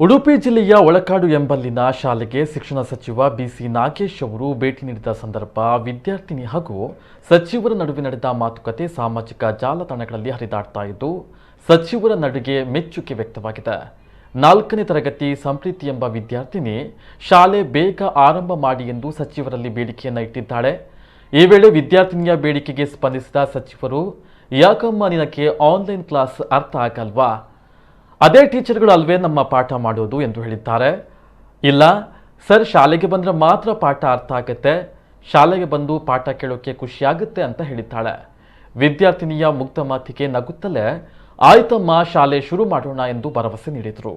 ಉಡುಪಿ ಜಿಲ್ಲೆಯ ಒಳಕಾಡು ಎಂಬಲ್ಲಿನ ಶಾಲೆಗೆ ಶಿಕ್ಷಣ ಸಚಿವ ಬಿಸಿ ನಾಗೇಶ್ ಅವರು ಭೇಟಿ ನೀಡಿದ ಸಂದರ್ಭ ವಿದ್ಯಾರ್ಥಿನಿ ಹಾಗೂ ಸಚಿವರ ನಡುವೆ ನಡೆದ ಮಾತುಕತೆ ಸಾಮಾಜಿಕ ಜಾಲತಾಣಗಳಲ್ಲಿ ಹರಿದಾಡ್ತಾ ಇದ್ದು ಸಚಿವರ ನಡುವೆ ಮೆಚ್ಚುಗೆ ವ್ಯಕ್ತವಾಗಿದೆ. 4ನೇ ತರಗತಿ ಸಂಪ್ರೀತಿ ಎಂಬ ವಿದ್ಯಾರ್ಥಿನಿ ಶಾಲೆ ಬೇಗ ಆರಂಭ ಮಾಡಿ ಎಂದು ಸಚಿವರಲ್ಲಿ ಬೇಡಿಕೆಯನ್ನು ಇಟ್ಟಿದ್ದಾಳೆ. ಈ ವೇಳೆ ವಿದ್ಯಾರ್ಥಿನಿಯ ಬೇಡಿಕೆಗೆ ಸ್ಪಂದಿಸಿದ ಸಚಿವರು, ಯಾಕಮ್ಮ ನಿನಗೆ ಆನ್ಲೈನ್ ಕ್ಲಾಸ್ ಅರ್ಥ ಆಗಲ್ವಾ? ಅದೇ ಟೀಚರ್ಗಳು ಅಲ್ವೇ ನಮ್ಮ ಪಾಠ ಮಾಡೋದು ಎಂದು ಹೇಳಿದ್ದಾರೆ. ಇಲ್ಲ ಸರ್, ಶಾಲೆಗೆ ಬಂದರೆ ಮಾತ್ರ ಪಾಠ ಅರ್ಥ ಆಗುತ್ತೆ, ಶಾಲೆಗೆ ಬಂದು ಪಾಠ ಕೇಳೋಕೆ ಖುಷಿಯಾಗುತ್ತೆ ಅಂತ ಹೇಳಿದ್ದಾಳೆ. ವಿದ್ಯಾರ್ಥಿನಿಯ ಮುಗ್ಧ ಮಾತಿಗೆ ನಗುತ್ತಲೇ ಆಯ್ತಮ್ಮ ಶಾಲೆ ಶುರು ಮಾಡೋಣ ಎಂದು ಭರವಸೆ ನೀಡಿದರು.